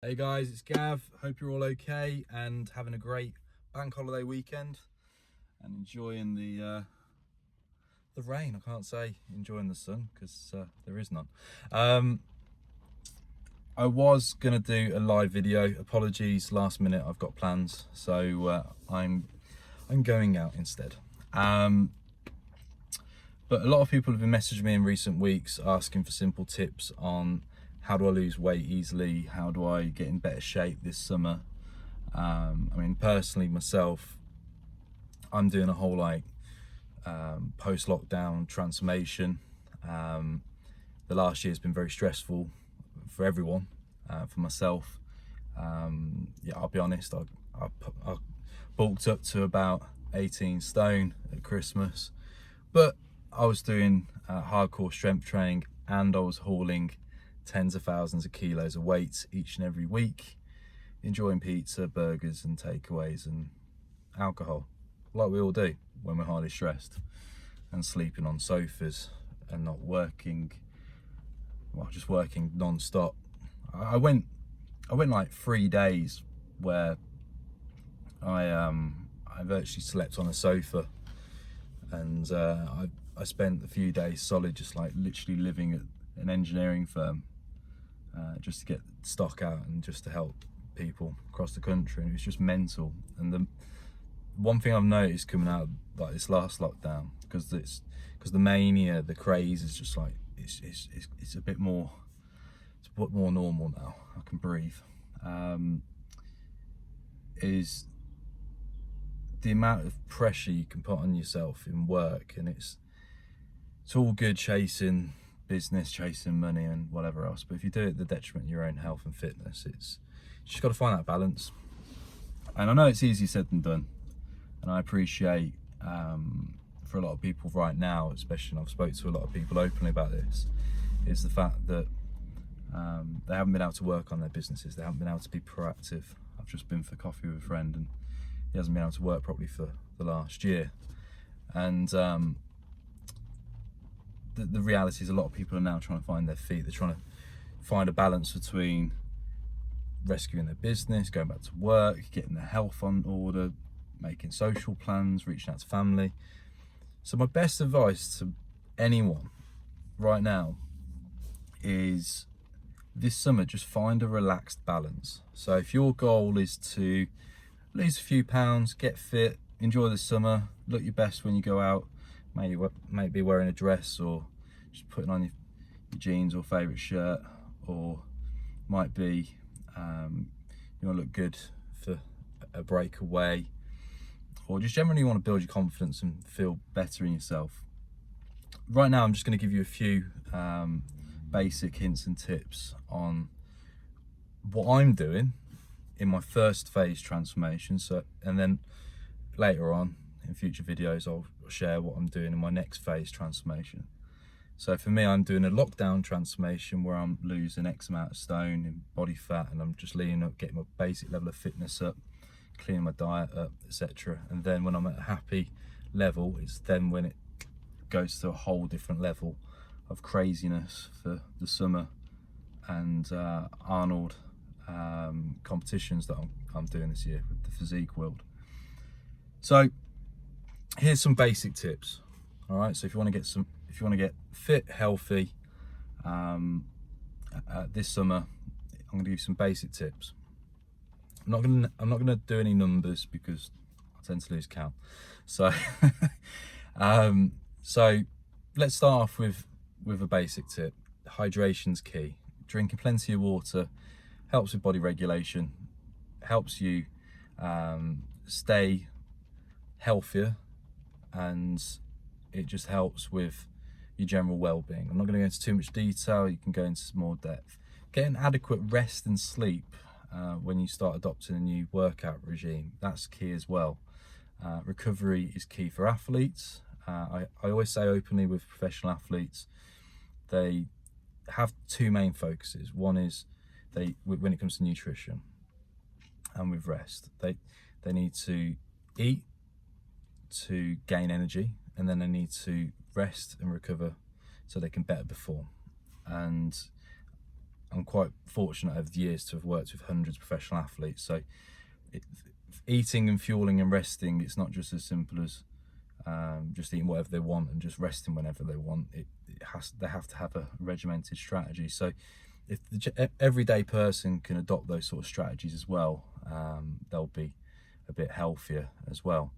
Hey guys, it's Gav. Hope you're all okay and having a great bank holiday weekend and enjoying the rain. I can't say enjoying the sun because there is none. I was gonna do a live video. Apologies, last minute. I've got plans, so I'm going out instead. But a lot of people have been messaging me in recent weeks asking for simple tips on how do I lose weight easily, how do I get in better shape this summer. I mean, personally myself, I'm doing a whole post-lockdown transformation. The last year has been very stressful for everyone, for myself. Yeah, I'll be honest, I bulked up to about 18 stone at Christmas, but I was doing hardcore strength training and I was hauling tens of thousands of kilos of weight each and every week, enjoying pizza, burgers and takeaways and alcohol, like we all do when we're highly stressed, and sleeping on sofas and not working, well, just working non-stop. I went like 3 days where I virtually slept on a sofa, and I spent a few days solid just like literally living at an engineering firm, just to get stock out and just to help people across the country, and it was just mental. And the one thing I've noticed coming out of like this last lockdown, because the mania, the craze is just like it's a bit more normal now. I can breathe. Is the amount of pressure you can put on yourself in work, and it's all good chasing business, chasing money and whatever else, but if you do it at the detriment of your own health and fitness, it's you just got to find that balance. And I know it's easier said than done, and I appreciate for a lot of people right now, especially, and I've spoke to a lot of people openly about this, is the fact that they haven't been able to work on their businesses, they haven't been able to be proactive. I've just been for coffee with a friend and he hasn't been able to work properly for the last year, and the reality is a lot of people are now trying to find their feet. They're trying to find a balance between rescuing their business, going back to work, getting their health on order, making social plans, reaching out to family. So my best advice to anyone right now is this summer, just find a relaxed balance. So if your goal is to lose a few pounds, get fit, enjoy the summer, look your best when you go out, maybe wearing a dress or just putting on your jeans or favourite shirt, or might be you want to look good for a break away, or just generally you want to build your confidence and feel better in yourself. Right now I'm just going to give you a few basic hints and tips on what I'm doing in my first phase transformation, and then later on in future videos I'll share what I'm doing in my next phase transformation. So for me, I'm doing a lockdown transformation where I'm losing X amount of stone in body fat, and I'm just leaning up, getting my basic level of fitness up, cleaning my diet up, etc. And then when I'm at a happy level, it's then when it goes to a whole different level of craziness for the summer and Arnold competitions that I'm doing this year with the physique world. So here's some basic tips. All right, so if you want to get fit, healthy this summer, I'm going to give you some basic tips. I'm not gonna do any numbers because I tend to lose count. So so let's start off with a basic tip. Hydration's key. Drinking plenty of water helps with body regulation, helps you stay healthier, and it just helps with your general well-being. I'm not going to go into too much detail, you can go into some more depth. Getting adequate rest and sleep when you start adopting a new workout regime, that's key as well. Recovery is key for athletes. I always say openly with professional athletes, they have two main focuses. One is when it comes to nutrition and with rest, they need to eat to gain energy, and then they need to rest and recover so they can better perform. And I'm quite fortunate over the years to have worked with hundreds of professional athletes. So eating and fueling and resting, it's not just as simple as just eating whatever they want and just resting whenever they want. They have to have a regimented strategy. So if the everyday person can adopt those sort of strategies as well, they'll be a bit healthier as well.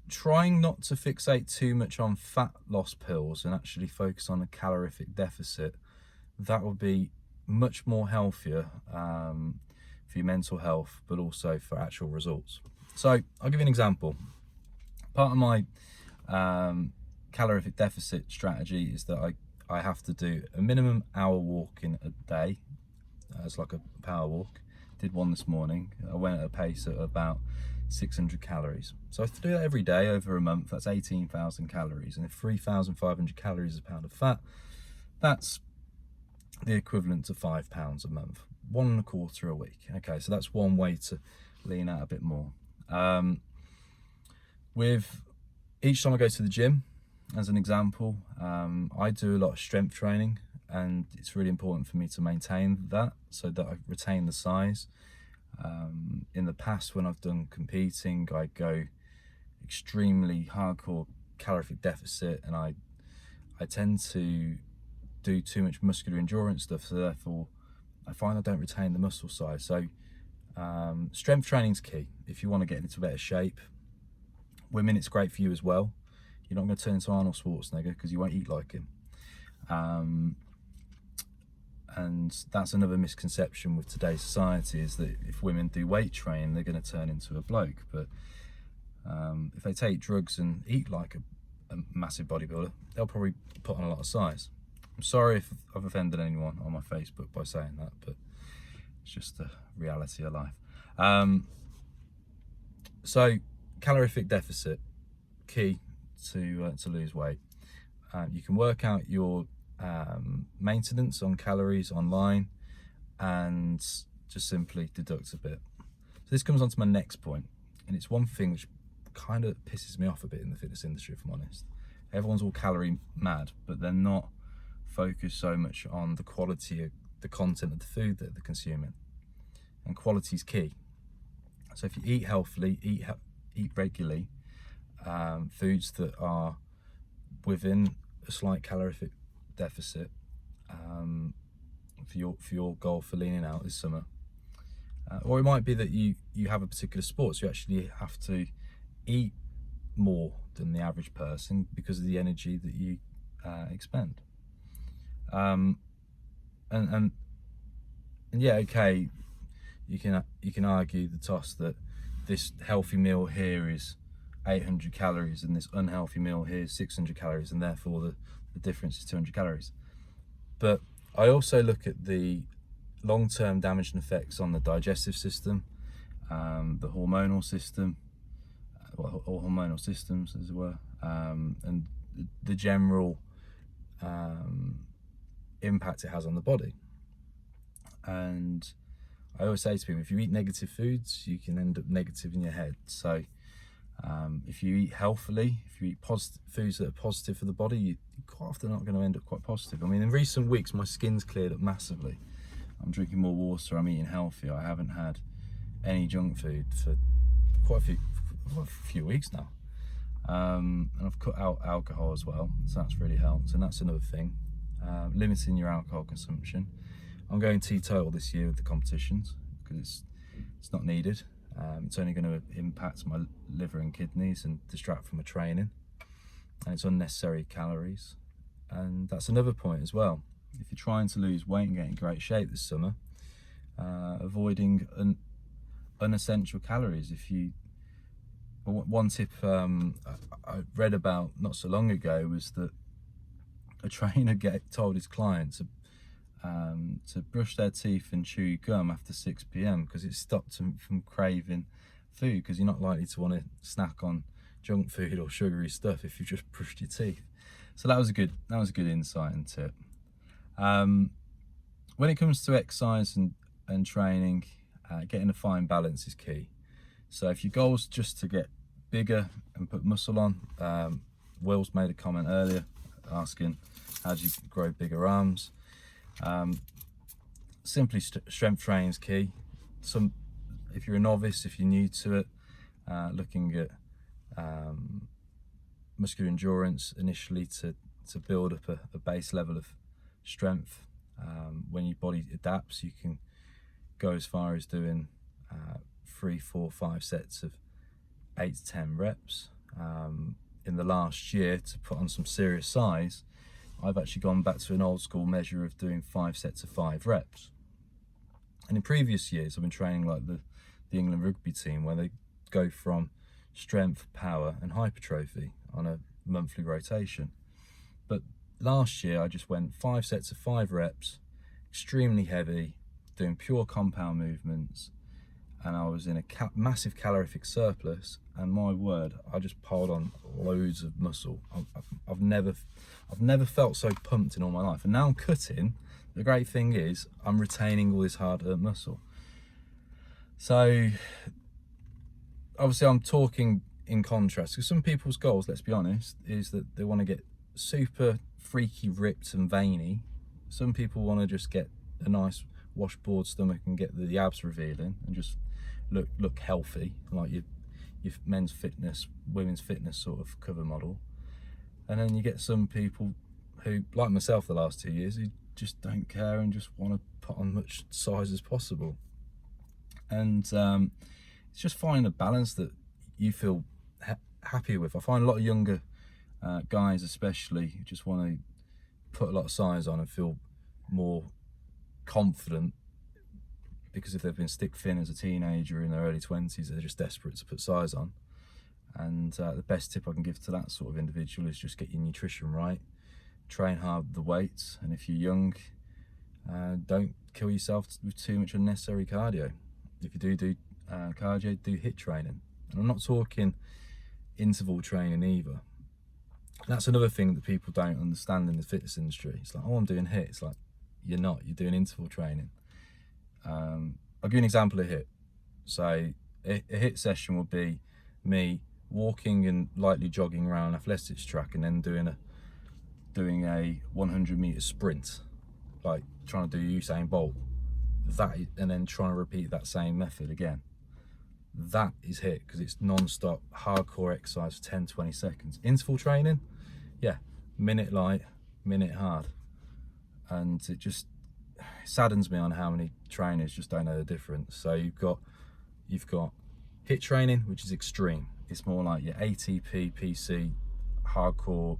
Trying not to fixate too much on fat loss pills and actually focus on a calorific deficit, that will be much more healthier for your mental health, but also for actual results. So I'll give you an example. Part of my calorific deficit strategy is that I have to do a minimum hour walking a day. It's like a power walk. Did one this morning. I went at a pace at about 600 calories. So if I do that every day over a month, that's 18,000 calories. And if 3,500 calories is a pound of fat, that's the equivalent to £5 a month, 1.25 a week. Okay, so that's one way to lean out a bit more. With each time I go to the gym, as an example, I do a lot of strength training, and it's really important for me to maintain that so that I retain the size. In the past, when I've done competing, I go extremely hardcore calorific deficit, and I tend to do too much muscular endurance stuff, so therefore I find I don't retain the muscle size. So strength training is key if you want to get into better shape. Women, it's great for you as well. You're not going to turn into Arnold Schwarzenegger because you won't eat like him. And that's another misconception with today's society, is that if women do weight training, they're going to turn into a bloke. But if they take drugs and eat like a massive bodybuilder, they'll probably put on a lot of size. I'm sorry if I've offended anyone on my Facebook by saying that, but it's just the reality of life. So calorific deficit, key to lose weight. You can work out your maintenance on calories online and just simply deduct a bit. So this comes on to my next point, and it's one thing which kind of pisses me off a bit in the fitness industry, if I'm honest. Everyone's all calorie mad, but they're not focused so much on the quality of the content of the food that they're consuming, and quality is key. So if you eat healthily, eat regularly, foods that are within a slight calorific deficit for your goal for leaning out this summer, or it might be that you have a particular sport, so you actually have to eat more than the average person because of the energy that you expend. And yeah, okay, you can argue the toss that this healthy meal here is 800 calories and this unhealthy meal here is 600 calories, and therefore the difference is 200 calories. But I also look at the long-term damaging effects on the digestive system, the hormonal system, or hormonal systems as it were, and the general impact it has on the body. And I always say to people, if you eat negative foods, you can end up negative in your head. So if you eat healthily, if you eat foods that are positive for the body, you're quite often not going to end up quite positive. I mean, in recent weeks, my skin's cleared up massively. I'm drinking more water, I'm eating healthier. I haven't had any junk food for quite a few weeks now. And I've cut out alcohol as well, so that's really helped. And that's another thing, limiting your alcohol consumption. I'm going teetotal this year with the competitions because it's not needed. It's only going to impact my liver and kidneys and distract from my training, and it's unnecessary calories. And that's another point as well. If you're trying to lose weight and get in great shape this summer, avoiding unessential calories. One tip I read about not so long ago was that a trainer told his clients to brush their teeth and chew gum after 6 p.m. because it stopped them from craving food, because you're not likely to want to snack on junk food or sugary stuff if you've just brushed your teeth. So that was a good insight and tip. When it comes to exercise and training, getting a fine balance is key. So if your goal's just to get bigger and put muscle on, Will's made a comment earlier asking how do you grow bigger arms. Simply strength training is key. If you're a novice, if you're new to it, looking at muscular endurance initially to build up a base level of strength. When your body adapts, you can go as far as doing 3, 4, 5 sets of 8 to 10 reps. In the last year, to put on some serious size, I've actually gone back to an old school measure of doing 5 sets of 5 reps. And in previous years, I've been training like the England rugby team, where they go from strength, power and hypertrophy on a monthly rotation. But last year I just went 5 sets of 5 reps, extremely heavy, doing pure compound movements, and I was in a massive calorific surplus, and my word, I just piled on loads of muscle. I've never felt so pumped in all my life. And now I'm cutting. The great thing is I'm retaining all this hard-earned muscle. So obviously I'm talking in contrast, because some people's goals, let's be honest, is that they want to get super freaky ripped and veiny. Some people want to just get a nice washboard stomach and get the abs revealing and just look healthy, like your men's fitness, women's fitness sort of cover model. And then you get some people who, like myself the last 2 years, who just don't care and just want to put on much size as possible. And it's just finding a balance that you feel happy with. I find a lot of younger guys especially who just want to put a lot of size on and feel more confident, because if they've been stick thin as a teenager in their early 20s, they're just desperate to put size on. And the best tip I can give to that sort of individual is just get your nutrition right, train hard with the weights, and if you're young, don't kill yourself with too much unnecessary cardio. If you do cardio, do HIIT training. And I'm not talking interval training either. That's another thing that people don't understand in the fitness industry. It's like, oh, I'm doing HIIT. It's like, you're not. You're doing interval training. I'll give you an example of HIIT. So a HIIT session would be me walking and lightly jogging around an athletics track, and then doing a 100-meter sprint, like trying to do Usain Bolt. And then trying to repeat that same method again. That is HIIT, because it's non-stop hardcore exercise for 10-20 seconds. Interval training, yeah, minute light, minute hard. And it just saddens me on how many trainers just don't know the difference. So you've got HIIT training, which is extreme. It's more like your ATP, PC, hardcore,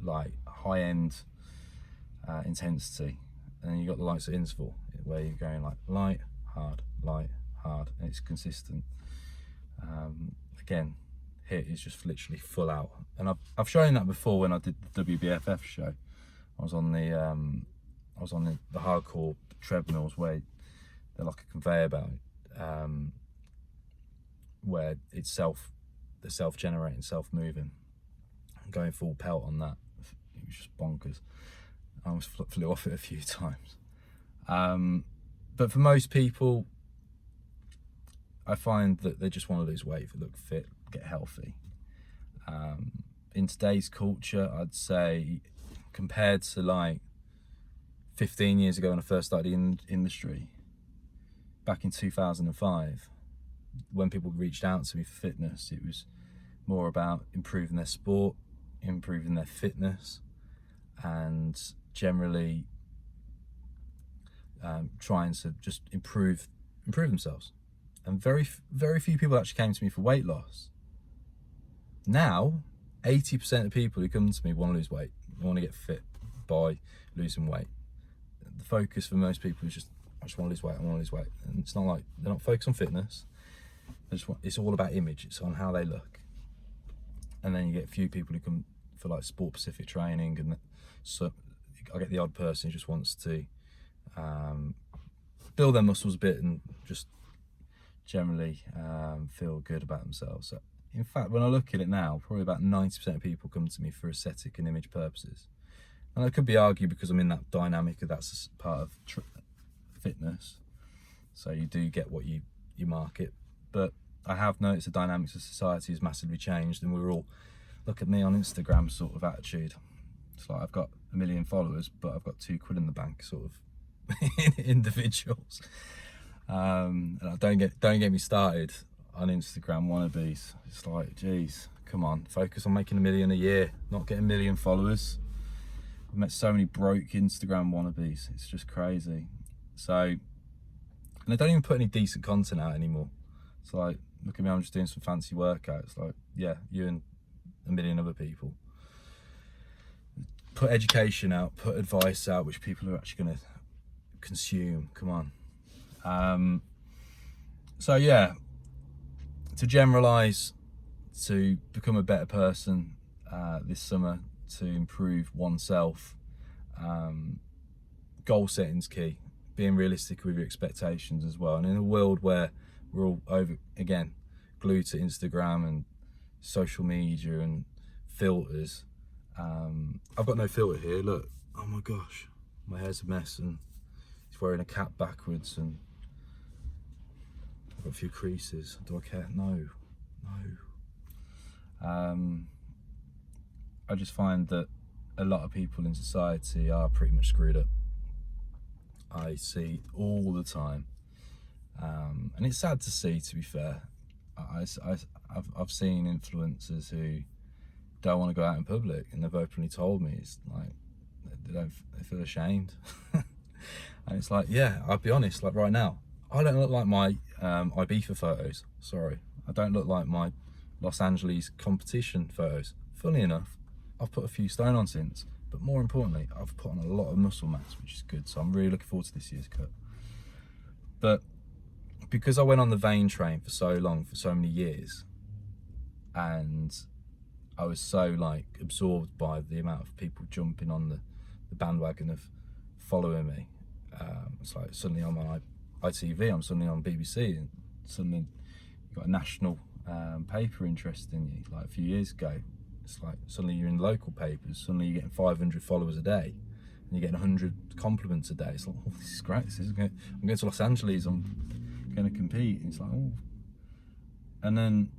like high-end intensity. And then you've got the likes of interval, where you're going like light, hard, and it's consistent. Again, HIIT is just literally full out. And I've shown that before when I did the WBFF show. I was on the hardcore treadmills, where they're like a conveyor belt, where it's self-generating, self-moving. Going full pelt on that, it was just bonkers. I almost flew off it a few times. But for most people, I find that they just want to lose weight, look fit, get healthy. In today's culture, I'd say, compared to like 15 years ago when I first started in the industry, back in 2005, when people reached out to me for fitness, it was more about improving their sport, improving their fitness, and generally trying to just improve themselves. And very few people actually came to me for weight loss. Now 80% of people who come to me want to lose weight, want to get fit by losing weight. The focus for most people is just, I just want to lose weight, I want to lose weight. And it's not like, they're not focused on fitness. It's all about image, it's on how they look. And then you get a few people who come for like sport specific training, and so I get the odd person who just wants to build their muscles a bit and just generally feel good about themselves. So in fact, when I look at it now, probably about 90% of people come to me for aesthetic and image purposes. And it could be argued because I'm in that dynamic, of that's part of fitness. So you do get what you market. But I have noticed the dynamics of society has massively changed, and we're all, look at me on Instagram sort of attitude. It's like I've got 1 million followers, but I've got £2 in the bank, sort of individuals. And don't get me started on Instagram wannabes. It's like, geez, come on, focus on making 1 million a year, not getting 1 million followers. I've met so many broke Instagram wannabes. It's just crazy. So, and they don't even put any decent content out anymore. It's like, look at me, I'm just doing some fancy workouts. Like, yeah, you and 1 million other people. Put education out, put advice out, which people are actually going to consume. Come on. So yeah, to generalize, to become a better person this summer, to improve oneself, goal setting's key, being realistic with your expectations as well. And in a world where we're all glued to Instagram and social media and filters, I've got no filter here, look, oh my gosh, my hair's a mess and he's wearing a cap backwards and I've got a few creases. Do I care? No. I just find that a lot of people in society are pretty much screwed up. I see all the time, and it's sad to see, to be fair. I've seen influencers who don't want to go out in public, and they've openly told me, it's like they feel ashamed. And it's like, yeah, I'll be honest, like right now, I don't look like my Ibiza photos. Sorry, I don't look like my Los Angeles competition photos. Funny enough, I've put a few stone on since, but more importantly, I've put on a lot of muscle mass, which is good. So I'm really looking forward to this year's cut. But because I went on the vein train for so long, for so many years, and I was so like absorbed by the amount of people jumping on the bandwagon of following me. It's like suddenly I'm on ITV, I'm suddenly on BBC, and suddenly you've got a national paper interested in you. Like a few years ago, it's like suddenly you're in local papers, suddenly you're getting 500 followers a day, and you're getting 100 compliments a day. It's like, oh, this is great. I'm going to Los Angeles, I'm going to compete. And it's like, oh. And then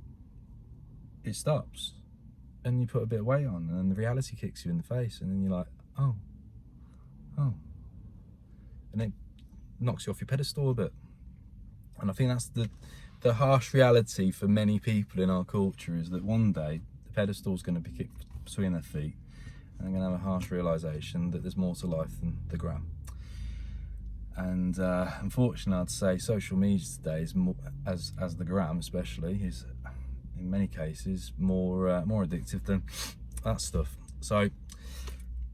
it stops, and you put a bit of weight on, and then the reality kicks you in the face, and then you're like, oh. And it knocks you off your pedestal a bit. And I think that's the harsh reality for many people in our culture, is that one day the pedestal's going to be kicked between their feet, and they're going to have a harsh realisation that there's more to life than the gram. And unfortunately, I'd say social media today is more, as the gram especially, is in many cases more addictive than that stuff. So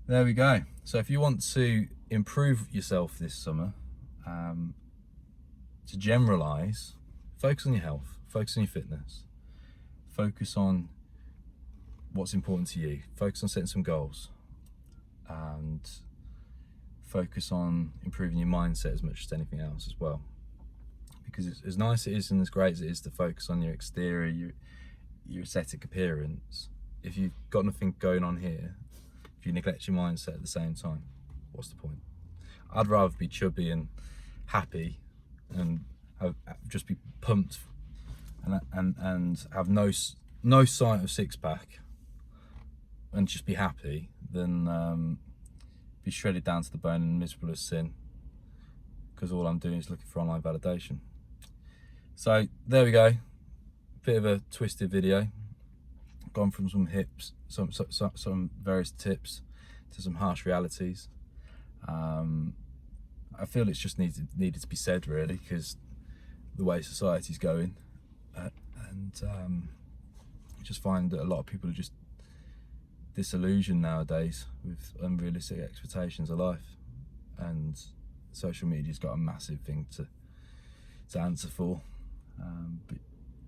there we go. So if you want to improve yourself this summer, to generalise, focus on your health, focus on your fitness, focus on what's important to you, focus on setting some goals, and focus on improving your mindset as much as anything else as well. Because it's, as nice it is and as great as it is to focus on your exterior, your aesthetic appearance, if you've got nothing going on here, if you neglect your mindset at the same time, what's the point? I'd rather be chubby and happy and just be pumped and have no sight of six-pack and just be happy than be shredded down to the bone and miserable as sin, because all I'm doing is looking for online validation. So there we go, bit of a twisted video, gone from some hips, some various tips to some harsh realities. I feel it's just needed to be said, really, because the way society's going, and I just find that a lot of people are just disillusioned nowadays with unrealistic expectations of life, and social media's got a massive thing to answer for. But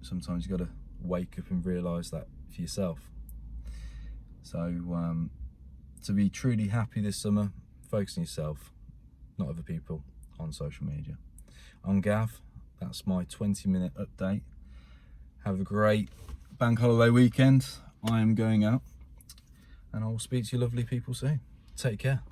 sometimes you've got to wake up and realise that for yourself. So to be truly happy this summer, focus on yourself, not other people on social media. I'm Gav, that's my 20-minute update. Have a great bank holiday weekend. I am going out, and I will speak to you lovely people soon. Take care.